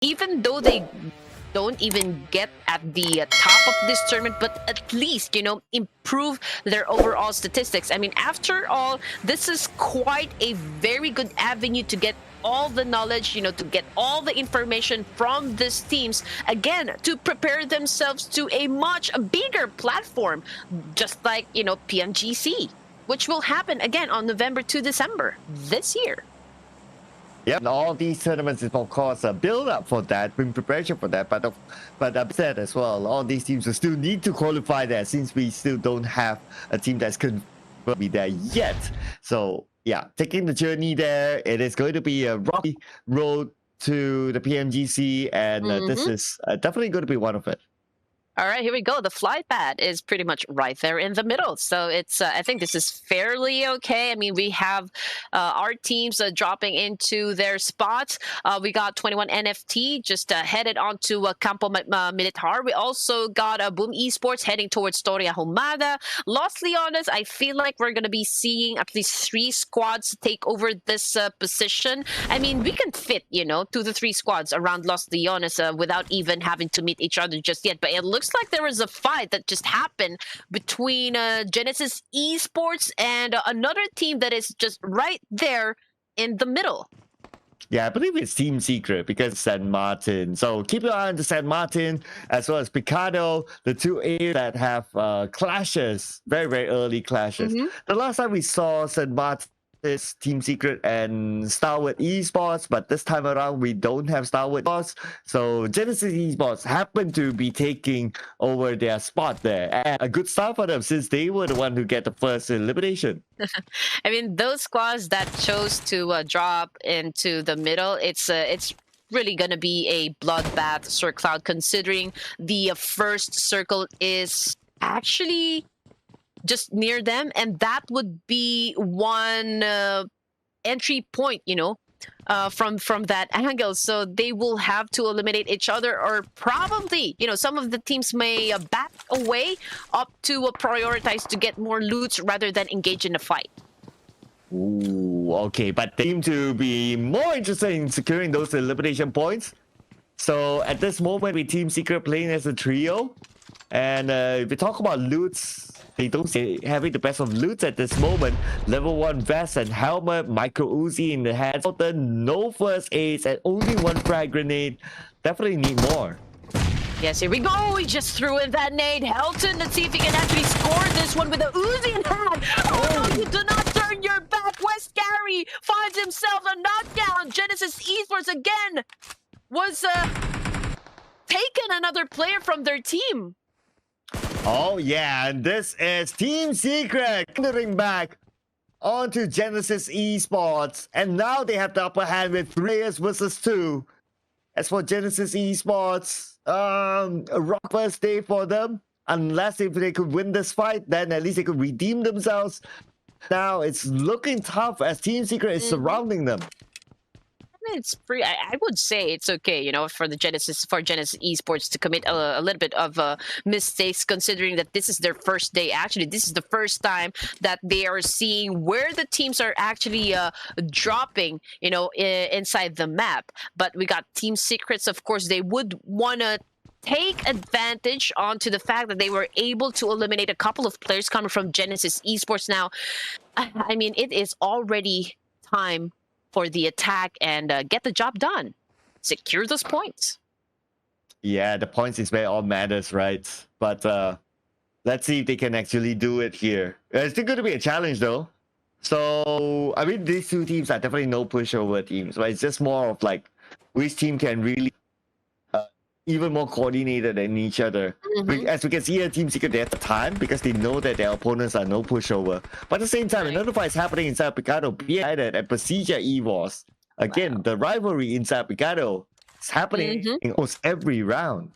even though they don't even get at the top of this tournament, but at least, improve their overall statistics. I mean, after all, this is quite a very good avenue to get all the knowledge, to get all the information from these teams, again, to prepare themselves to a much bigger platform, just like, PMGC, which will happen again on November to December this year. Yeah, and all these tournaments is of course a build up for that, in preparation for that. But I've said as well, all these teams will still need to qualify there since we still don't have a team that's confirmed to be there yet. So yeah, taking the journey there, it is going to be a rocky road to the PMGC, and this is definitely going to be one of it. All right, here we go. The fly pad is pretty much right there in the middle. So it's, I think this is fairly okay. I mean, we have our teams dropping into their spots. We got 21 NFT just headed onto Campo Militar. We also got Boome Esports heading towards Torre Ahumada. Los Leones, I feel like we're going to be seeing at least 3 squads take over this position. I mean, we can fit, 2 to 3 squads around Los Leones without even having to meet each other just yet. But it looks like there was a fight that just happened between Genesis Esports and another team that is just right there in the middle. Yeah, I believe it's Team Secret because San Martin. So keep your eye on the San Martin as well as Picado, the 2 areas that have clashes, very, very early clashes. The last time we saw San Martin is Team Secret and Starwood Esports, but this time around we don't have Starwood Esports. So Genesis Esports happen to be taking over their spot there. And a good start for them since they were the one who get the first elimination. I mean, those squads that chose to drop into the middle, it's really going to be a bloodbath, Sir Cloud, considering the first circle is actually just near them, and that would be one entry point, from that angle. So they will have to eliminate each other, or probably, some of the teams may back away up to prioritize to get more loots rather than engage in a fight. Ooh, okay, but they seem to be more interested in securing those elimination points. So at this moment, with Team Secret playing as a trio, and if we talk about loots, they don't say having the best of loots at this moment. Level 1 vest and helmet, micro Uzi in the hands, no first aids, and only 1 frag grenade. Definitely need more. Yes, here we go. He just threw in that nade. Helton, let's see if he can actually score this one with a Uzi in hand. Oh no, you do not turn your back. West Gary finds himself a knockdown. Genesis Esports again was taken another player from their team. Oh yeah, and this is Team Secret countering back onto Genesis Esports, and now they have the upper hand with 3 players versus 2. As for Genesis Esports, a rock first day for them. Unless if they could win this fight, then at least they could redeem themselves. Now it's looking tough as Team Secret is surrounding them. It's free. I would say it's okay, for Genesis Esports to commit a little bit of mistakes, considering that this is their first day. Actually, this is the first time that they are seeing where the teams are actually dropping, inside the map. But we got Team Secrets, of course, they would want to take advantage onto the fact that they were able to eliminate a couple of players coming from Genesis Esports. Now, I mean, it is already time for the attack and get the job done. Secure those points. Yeah, the points is where all matters, right? But let's see if they can actually do it here. It's still going to be a challenge, though. So, I mean, these 2 teams are definitely no pushover teams, but it's just more of like which team can really even more coordinated than each other. As we can see here, Team Secret, they have the time because they know that their opponents are no pushover. But at the same time, another fight is happening inside Picado, United and Precision EVOS. Again, the rivalry inside Picado is happening in almost every round.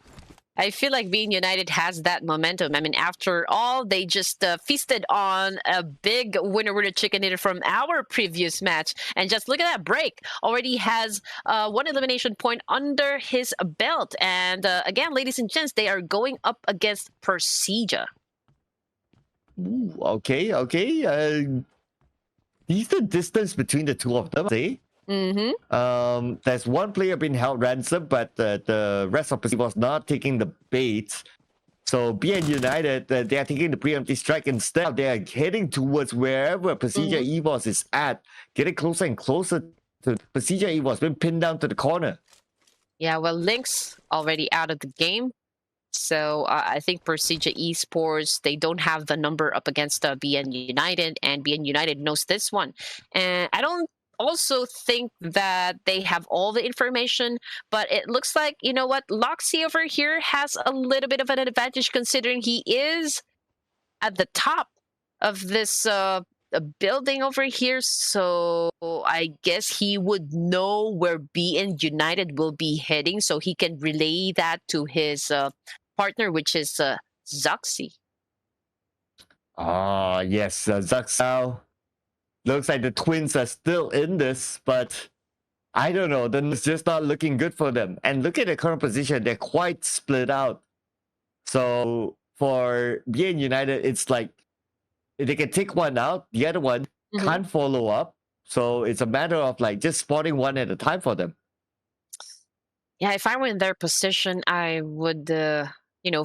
I feel like Being United has that momentum. I mean, after all, they just feasted on a big winner chicken dinner from our previous match. And just look at that break. Already has 1 elimination point under his belt. And again, ladies and gents, they are going up against Persija. Ooh, okay. Decent distance between the 2 of them, say. There's one player being held ransom, but the rest of the team was not taking the bait. So BN United, they are taking the preemptive strike instead. They are heading towards wherever Procedure EVOS is at, getting closer and closer to Procedure EVOS, being pinned down to the corner. Yeah, well, Link's already out of the game. So I think Procedure Esports, they don't have the number up against BN United, and BN United knows this one. And I don't also think that they have all the information, but it looks like, you know what, Loxy over here has a little bit of an advantage considering he is at the top of this building over here. So I guess he would know where BN United will be heading, so he can relay that to his partner, which is Zoxy. Ah, yes, Zuxao. Looks like the twins are still in this, but I don't know. Then it's just not looking good for them. And look at the current position; they're quite split out. So for BN United, it's like they can take one out, the other one can't follow up. So it's a matter of like just spotting one at a time for them. Yeah, if I were in their position, I would,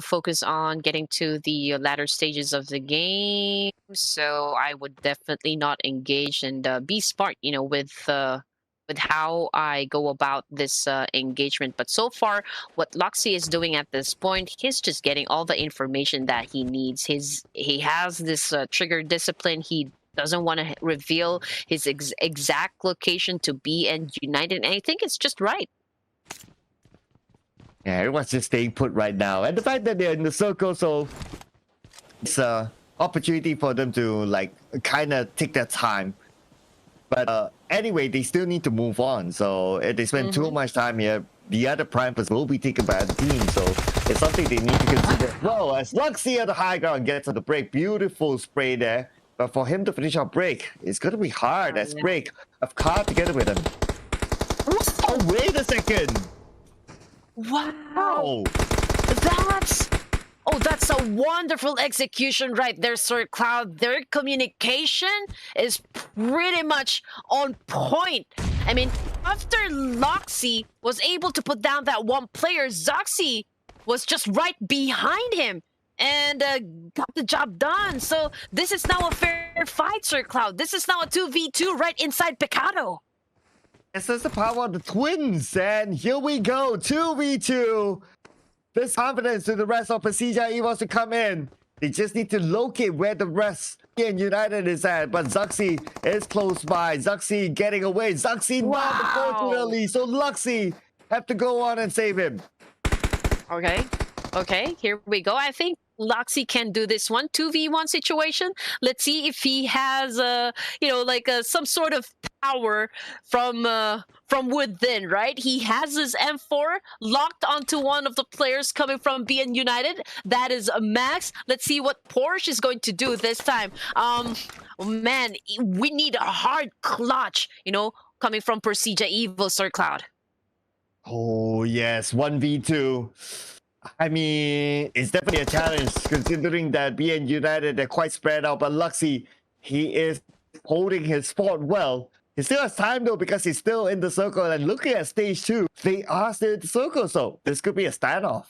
focus on getting to the latter stages of the game. So I would definitely not engage and be smart, with how I go about this engagement. But so far, what Loxy is doing at this point, he's just getting all the information that he needs. He has this trigger discipline. He doesn't want to reveal his exact location to BN United, and I think it's just right. Yeah, everyone's just staying put right now. And the fact that they're in the circle, so it's an opportunity for them to like kind of take their time. But anyway, they still need to move on. So if they spend too much time here, the other primers will be taken by the team. So it's something they need to consider. Well, as Luxy at the high ground gets on the break, beautiful spray there. But for him to finish our break, it's going to be hard as break of car together with him. Oh, wait a second. Wow. That's a wonderful execution right there, Sir Cloud. Their communication is pretty much on point. I mean, after Loxy was able to put down that one player, Zoxy was just right behind him and got the job done. So this is now a fair fight, Sir Cloud. This is now a 2v2 right inside Picado. This is the power of the twins, and here we go, 2v2. There's confidence to the rest of Procedure EVOS to come in. They just need to locate where the rest in United is at, but Zoxy is close by. Zoxy getting away. Zoxy not, unfortunately, so Luxy have to go on and save him. Okay, here we go. I think Loxy can do this one 2v1 situation. Let's see if he has some sort of power from within, right? He has his M4 locked onto one of the players coming from BN United. That is Max. Let's see what Porsche is going to do this time. Man, we need a hard clutch, coming from Procedure Evil, Sir Cloud. Oh yes, 1v2. I mean, it's definitely a challenge considering that BN United, they're quite spread out, but Luxy, he is holding his spot well. He still has time though because he's still in the circle, and looking at stage 2, they are still in the circle, so this could be a standoff.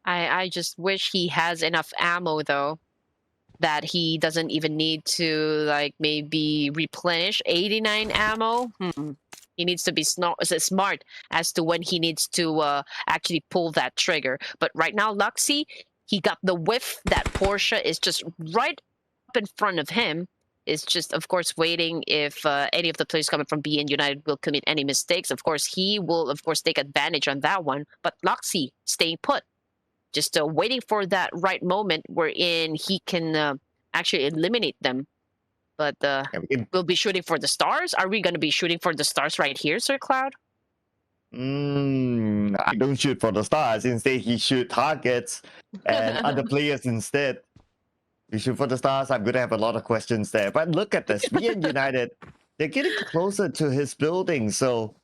I just wish he has enough ammo though, that he doesn't even need to maybe replenish 89 ammo. He needs to be smart as to when he needs to actually pull that trigger. But right now, Luxy, he got the whiff that Porsche is just right up in front of him. Is just, of course, waiting if any of the players coming from BN United will commit any mistakes. Of course, he will, of course, take advantage on that one. But Luxy staying put, just waiting for that right moment wherein he can actually eliminate them. But we'll be shooting for the stars. Are we going to be shooting for the stars right here, Sir Cloud? I don't shoot for the stars. Instead, he shoot targets and other players instead. We shoot for the stars. I'm going to have a lot of questions there. But look at this. BN United, they're getting closer to his building. So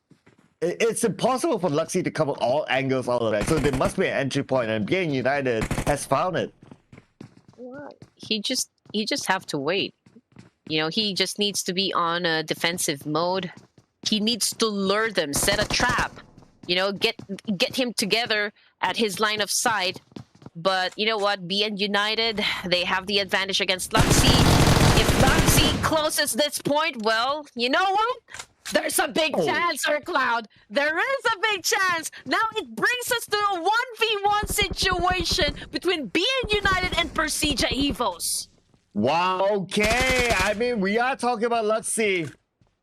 it's impossible for Luxy to cover all angles, all of that. So there must be an entry point, and BN United has found it. He just have to wait. He just needs to be on a defensive mode. he needs to lure them, set a trap, you know, get him together at his line of sight. But you know what? BN United, they have the advantage against Luxy. If Luxy closes this point, well, you know what? There's a big chance, Sir Cloud. There is a big chance. Now it brings us to a 1v1 situation between BN United and Persija Evos. Wow, okay. I mean, we are talking about Luxy,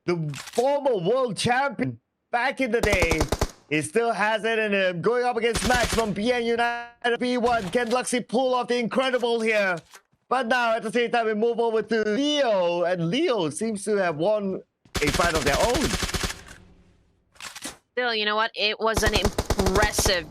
the former world champion back in the day. He still has it in him. Going up against Max from BN United B1. Can Luxy pull off the incredible here? But now, at the same time, we move over to Leo. And Leo seems to have won a fight of their own. Still, you know what? It was an impressive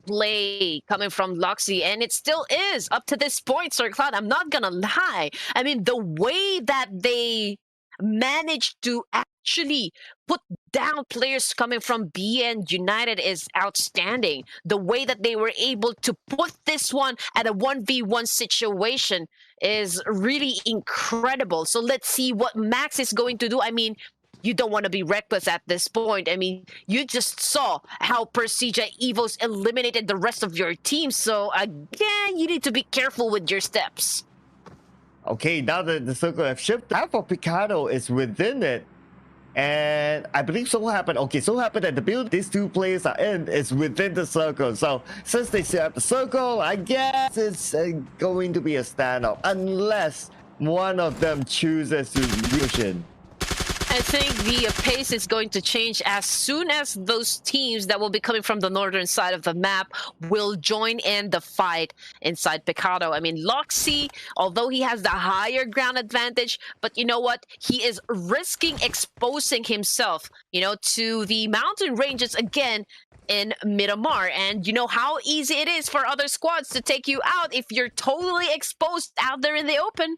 play coming from Luxy, and it still is up to this point, Sir Cloud. I'm not gonna lie. I mean, the way that they managed to actually put down players coming from BN United is outstanding. The way that they were able to put this one at a 1v1 situation is really incredible. So let's see what Max is going to do. I mean, you don't want to be reckless at this point. I mean, you just saw how Persija Evos eliminated the rest of your team. So again, you need to be careful with your steps. Okay, now that the circle have shifted, half of Picado is within it. And I believe so happened. Okay, so happened that the build these two players are in is within the circle. So since they still have the circle, I guess it's going to be a standoff unless one of them chooses to fusion. I think the pace is going to change as soon as those teams that will be coming from the northern side of the map will join in the fight inside Picado. I mean, Luxy, although he has the higher ground advantage, but you know what? He is risking exposing himself, you know, to the mountain ranges again in Miramar. And you know how easy it is for other squads to take you out if you're totally exposed out there in the open.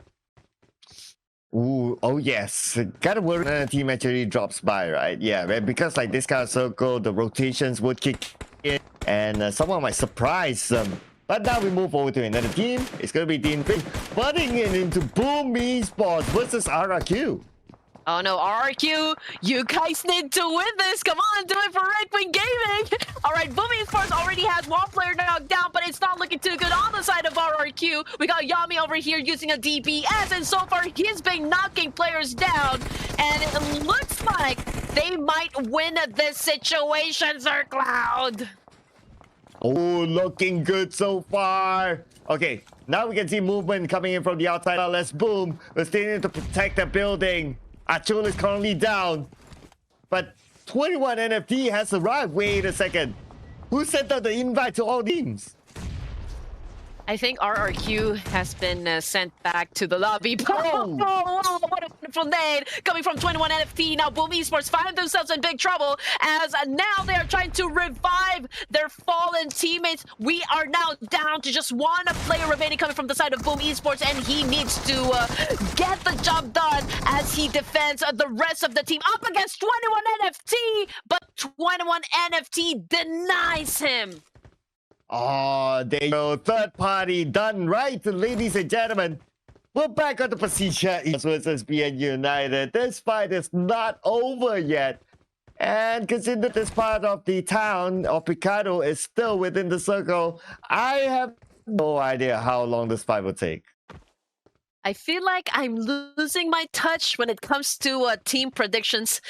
Ooh, oh yes. Gotta worry when a team actually drops by, right? Yeah, because like this kind of circle, the rotations would kick in and someone might surprise them. But now we move over to another team. It's gonna be Team 3 butting in into Boome Esports versus RRQ. Oh no, RRQ, you guys need to win this. Come on, do it for Red Wing Gaming. All right, Boome Esports already has one player knocked down, but it's not looking too good on the side of RRQ. We got Yami over here using a DPS, and so far he's been knocking players down. And it looks like they might win this situation, Sir Cloud. Oh, looking good so far. Okay, now we can see movement coming in from the outside. Now let's Boome. We're still need to protect the building. Achul is currently down, but 21 NFT has arrived. Wait a second. Who sent out the invite to all teams? I think RRQ has been sent back to the lobby. Oh, what a wonderful nade coming from 21 NFT. Now Boome Esports find themselves in big trouble as now they are trying to revive their fallen teammates. We are now down to just one player remaining coming from the side of Boome Esports, and he needs to get the job done as he defends the rest of the team up against 21 NFT, but 21 NFT denies him. Oh, there you go. Third party done right, ladies and gentlemen. We're back on the Persija versus BN United. This fight is not over yet. And consider this part of the town of Picado is still within the circle. I have no idea how long this fight will take. I feel like I'm losing my touch when it comes to team predictions.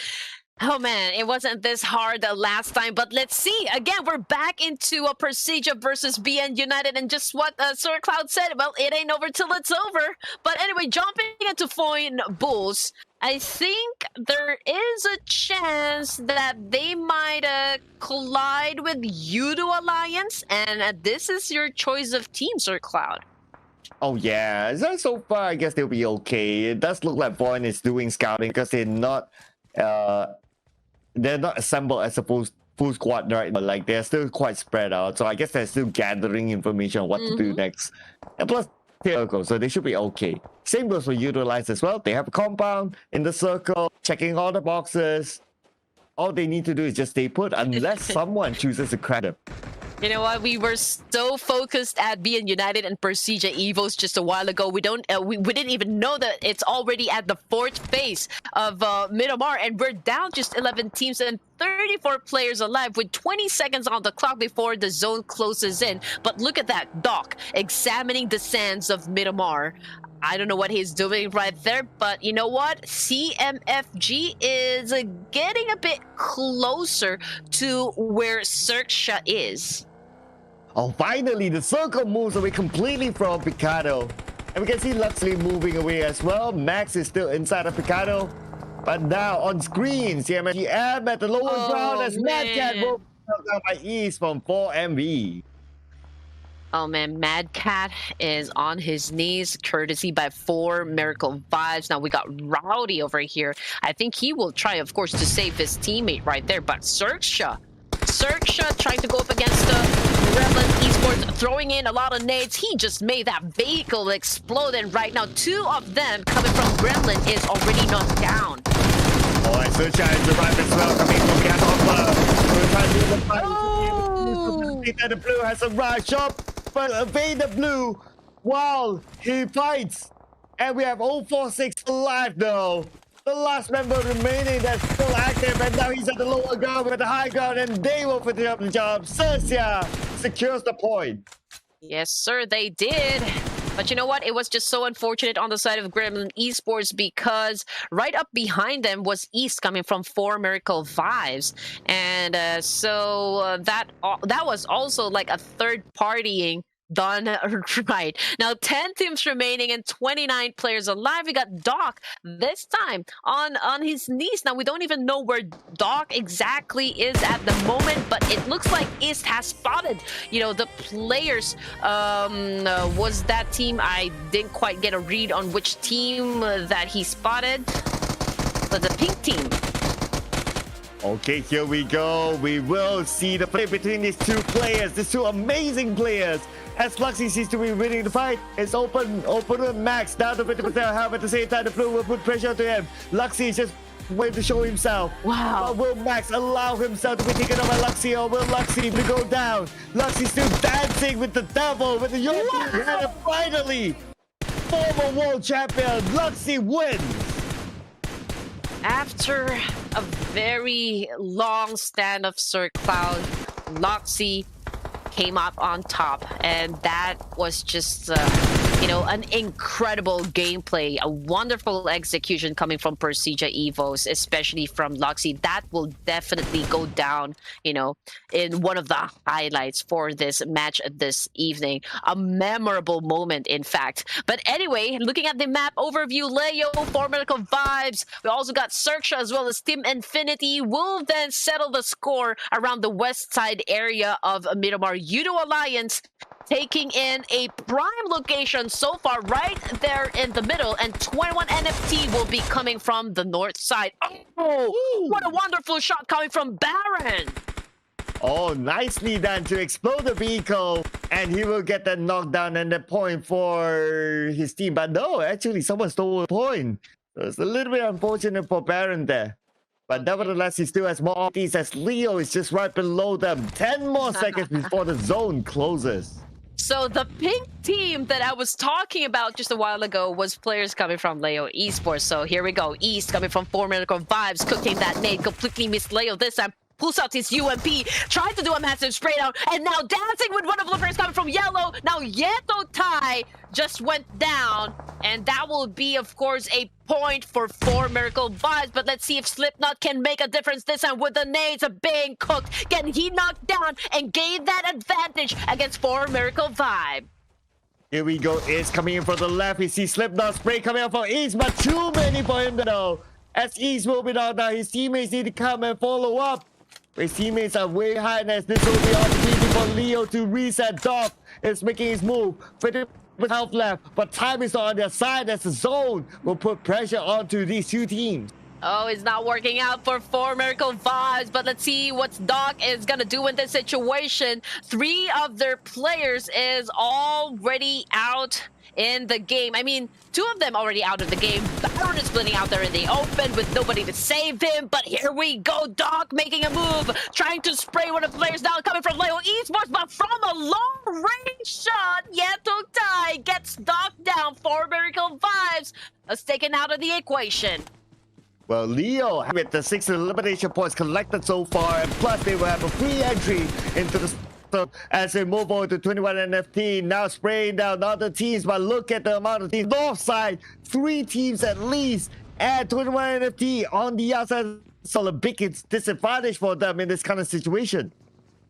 Oh man, it wasn't this hard last time, but let's see. Again, we're back into a Persija versus BN United, and just what Sir Cloud said, well, it ain't over till it's over. But anyway, jumping into Foyne Bulls, I think there is a chance that they might collide with Yudo Alliance, and this is your choice of team, Sir Cloud. Oh yeah, so far I guess they'll be okay. It does look like Foyne is doing scouting because they're not assembled as a full squad right now. Like they're still quite spread out, so I guess they're still gathering information on what to do next. And plus circle, so they should be okay. Same goes for Utilize as well. They have a compound in the circle, checking all the boxes. All they need to do is just stay put unless someone chooses to crack them. You know what? We were so focused at being united and Persija Evos just a while ago. We didn't even know that it's already at the fourth phase of Miramar, and we're down just 11 teams and 34 players alive with 20 seconds on the clock before the zone closes in. But look at that, Doc examining the sands of Miramar. I don't know what he's doing right there, but you know what? CMFG is getting a bit closer to where Serksha is. Oh, finally, the circle moves away completely from Picado. And we can see Luxley moving away as well. Max is still inside of Picado. But now on screen, CMFG at the lower ground as Mad Cat will be knocked down by East from 4MV. Oh man, Mad Cat is on his knees, courtesy by 4 Miracle Vibes. Now we got Rowdy over here. I think he will try, of course, to save his teammate right there. But Serksha trying to go up against the Gremlin Esports, throwing in a lot of nades. He just made that vehicle explode, and right now 2 of them coming from Gremlin is already knocked down. Oh, and Serksha is arrived as well, coming from Gas Offer. We're trying to do the fight. Oh! The blue has arrived shop, but evade the blue while he fights. And we have 046 alive though. The last member remaining that's still active, and now he's at the lower ground with the high ground, and they will finish up the job. Sersia secures the point. Yes, sir, they did. But you know what? It was just so unfortunate on the side of Gremlin Esports because right up behind them was East coming from 4 Miracle Vibes. And so that was also like a third partying done right. Now 10 teams remaining and 29 players alive. We got Doc this time on his knees. Now we don't even know where Doc exactly is at the moment, but it looks like East has spotted, you know, the players. Was that team? I didn't quite get a read on which team that he spotted, but the pink team. Okay, here we go. We will see the play between these 2 players, these 2 amazing players. As Luxy seems to be winning the fight, it's open with Max down to 50% health. At the same time, the blue will put pressure to him. Luxy is just waiting to show himself. Wow. Will Max allow himself to be taken over by Luxy, or will Luxy go down? Luxy still dancing with the devil, with the European head, and finally, former world champion Luxy wins. After a very long stand of Sir Cloud, Luxy came up on top, and that was just you know, an incredible gameplay, a wonderful execution coming from Persija Evos, especially from Luxy. That will definitely go down, you know, in one of the highlights for this match this evening. A memorable moment, in fact. But anyway, looking at the map overview, Leo, 4 Miracle Vibes. We also got Serksha as well as Team Infinity will then settle the score around the west side area of Miramar. Yudo Alliance taking in a prime location so far right there in the middle, and 21 NFT will be coming from the north side. Oh, what a wonderful shot coming from Baron. Oh, nicely done to explode the vehicle, and he will get that knockdown and the point for his team. But no, actually, someone stole a point. So it's a little bit unfortunate for Baron there. But nevertheless, he still has more opportunities as Leo is just right below them. 10 more seconds before the zone closes. So the pink team that I was talking about just a while ago was players coming from Leo Esports. So here we go. East coming from 4 Miracle Vibes, cooking that nade, completely missed Leo this time. Pulls out his UMP, tried to do a massive spray down, and now dancing with one of the players coming from yellow. Now Yeto Tai just went down, and that will be, of course, a point for 4 Miracle Vibes. But let's see if Slipknot can make a difference this time with the nades being cooked. Can he knock down and gain that advantage against 4 Miracle Vibe? Here we go. Is coming in from the left. We see Slipknot spray coming out from East, but too many for him though. As East will be down now, his teammates need to come and follow up. His teammates are way high, as this will be opportunity for Leo to reset. Doc is making his move. With health left, but time is on their side as the zone will put pressure onto these 2 teams. Oh, it's not working out for 4 Miracle Vibes, but let's see what Doc is gonna do in this situation. 3 of their players is already out, in the game. I mean, two of them already out of the game. Baron is splitting out there in the open with nobody to save him. But here we go. Doc making a move, trying to spray one of the players down, coming from Leo Esports, but from a long-range shot, Yeto Tai gets Doc down. 4 Miracle Vibes is taken out of the equation. Well, Leo with the 6 elimination points collected so far, and plus they will have a free entry into the as they move on to 21 NFT, now spraying down other teams, but look at the amount of teams. North side, 3 teams at least, and 21 NFT on the outside. So a big disadvantage for them in this kind of situation.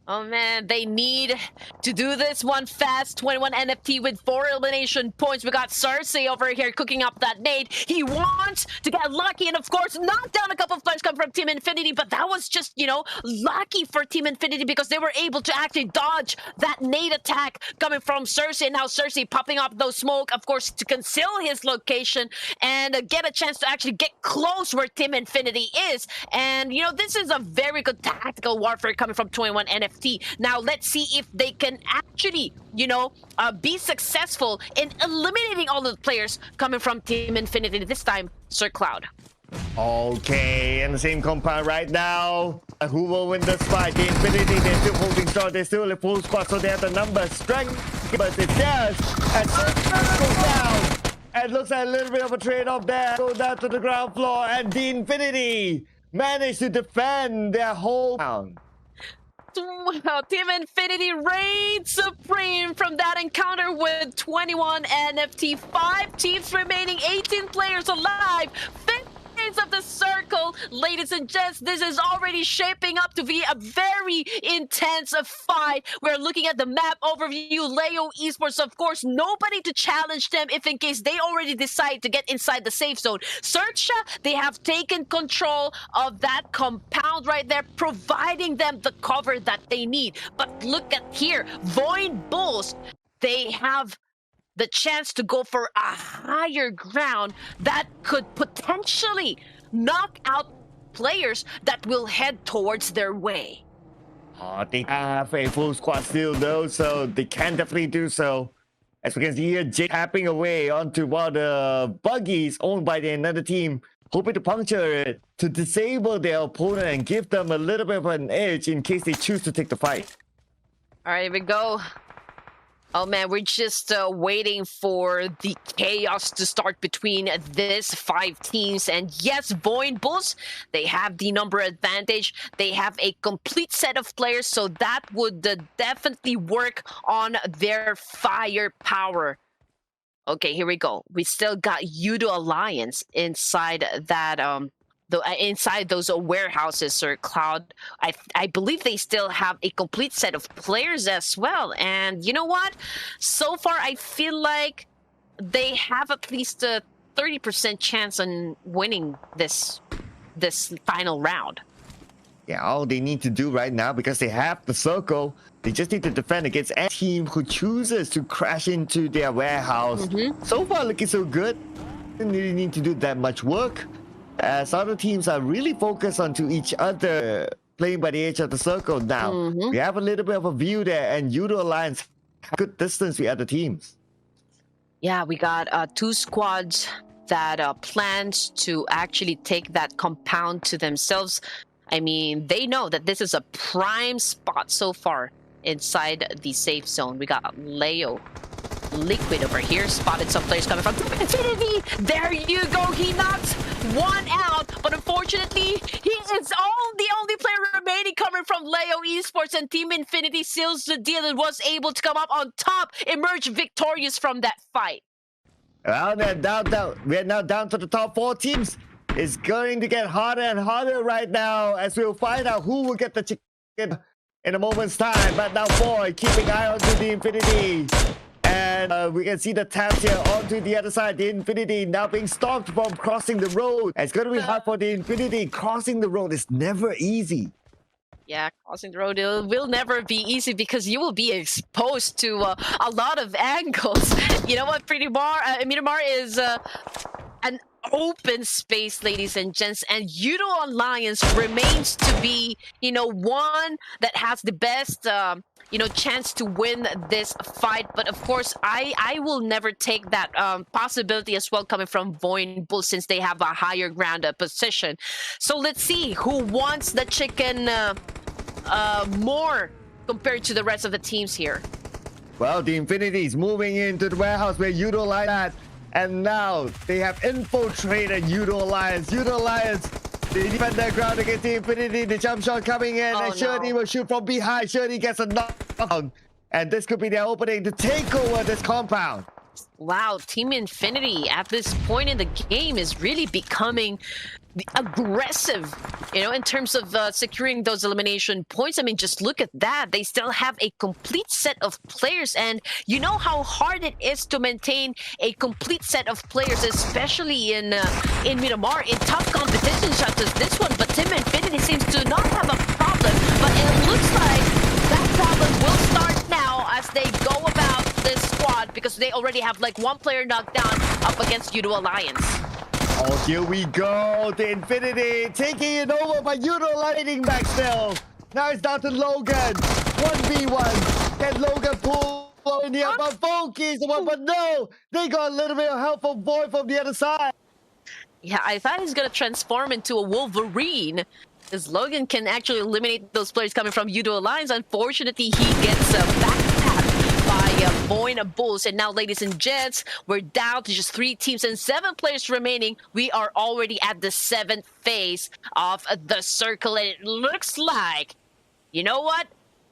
Oh man, they need to do this one fast. 21 NFT with 4 elimination points. We got Cersei over here cooking up that nade. He wants to get lucky and, of course, knock down a couple of players coming from Team Infinity. But that was just, you know, lucky for Team Infinity because they were able to actually dodge that nade attack coming from Cersei. And now Cersei popping up those smoke, of course, to conceal his location and get a chance to actually get close where Team Infinity is. And, you know, this is a very good tactical warfare coming from 21 NFT. Now let's see if they can actually, you know, be successful in eliminating all of the players coming from Team Infinity. This time, Sir Cloud. Okay, in the same compound right now. Who will win this fight? The Infinity, they're still holding strong. They're still in full squad, so they have the numbers. Strength, but it's theirs. And goes down. And looks like a little bit of a trade-off there. Go down to the ground floor, and the Infinity managed to defend their whole round. Wow, Team Infinity reigns supreme from that encounter with 21 NFT. 5 teams remaining, 18 players alive. 15 of the circle. Ladies and gents, this is already shaping up to be a very intense fight. We're looking at the map overview. Leo Esports, of course, nobody to challenge them if in case they already decide to get inside the safe zone. Searcha, they have taken control of that compound right there, providing them the cover that they need. But look at here, Void Bulls, they have the chance to go for a higher ground that could potentially knock out players that will head towards their way. Oh, they have a full squad still though, so they can definitely do so. As we can see here, Jake tapping away onto one of the buggies owned by another team, hoping to puncture it to disable their opponent and give them a little bit of an edge in case they choose to take the fight. All right, here we go. Oh man, we're just waiting for the chaos to start between these 5 teams. And yes, Void Bulls, they have the number advantage. They have a complete set of players, so that would definitely work on their firepower. Okay, here we go. We still got Yudo Alliance inside that inside those warehouses, Sir Cloud. I believe they still have a complete set of players as well. And you know what? So far, I feel like they have at least a 30% chance on winning this final round. Yeah, all they need to do right now, because they have the circle, they just need to defend against any team who chooses to crash into their warehouse. So far, looking so good. They don't really need to do that much work, as other teams are really focused onto each other, playing by the edge of the circle now. We have a little bit of a view there, and Yudo Alliance have good distance with other teams. Yeah, we got 2 squads that plans to actually take that compound to themselves. I mean, they know that this is a prime spot so far inside the safe zone. We got Leo Liquid over here, spotted some players coming from Infinity. There you go, he knocked one out, but unfortunately, he is the only player remaining coming from Leo Esports, and Team Infinity seals the deal and was able to come up on top, emerge victorious from that fight. Well, then we're now down to the top 4 teams. It's going to get harder and harder right now, as we'll find out who will get the chicken in a moment's time. But now Boy keeping eye onto the Infinity. And we can see the tabs here onto the other side. The Infinity now being stopped from crossing the road. It's going to be hard for the Infinity. Crossing the road is never easy. Yeah, crossing the road will never be easy because you will be exposed to a lot of angles. You know what, Miramar is an open space, ladies and gents, and Judo Alliance remains to be, one that has the best, chance to win this fight. But of course, I will never take that possibility as well coming from Voin Bull, since they have a higher ground position. So let's see who wants the chicken more compared to the rest of the teams here. Well, the Infinity is moving into the warehouse where Judo Alliance at, and now they have infiltrated Judo Alliance. Judo Alliance, they defend their ground against the Infinity. The jump shot coming in, and Shirley will shoot from behind. Shirley gets a knockdown, and this could be their opening to take over this compound. Wow, Team Infinity at this point in the game is really becoming aggressive, in terms of securing those elimination points. I mean, just look at that. They still have a complete set of players, and you know how hard it is to maintain a complete set of players, especially in Miramar, in tough competitions such as this one. But Team Infinity seems to not have a problem, but it looks like that problem will start now as they go about this squad, because they already have like one player knocked down up against Judo Alliance. Oh, here we go. The Infinity taking it over, but Judo lighting back still. Now it's down to Logan. 1v1. Can Logan pull in here? But Funky's the one, but no. They got a little bit of help from Boy from the other side. Yeah, I thought he's going to transform into a Wolverine, because Logan can actually eliminate those players coming from Judo Alliance. Unfortunately, he gets backstabbed by Voin Bulls. And now, ladies and gents, we're down to just 3 teams and 7 players remaining. We are already at the 7th phase of the circle, and it looks like, you know what,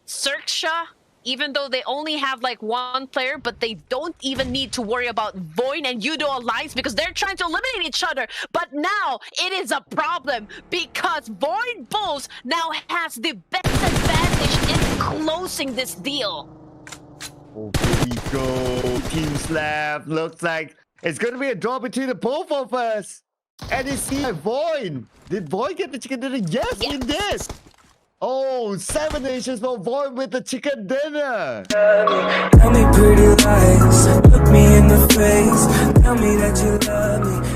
Cirksha, even though they only have like 1 player, but they don't even need to worry about Voin and Judo Alliance, because they're trying to eliminate each other. But now it is a problem, because Voin Bulls now has the best advantage in closing this deal. Oh, here we go. Team Slap. Looks like it's going to be a draw between the both of us. And it's Voin. Did Voin get the chicken dinner? Yes, he did. Oh, 7 nations for Voin with the chicken dinner. Tell me pretty lies, look me in the face. Tell me that you love me.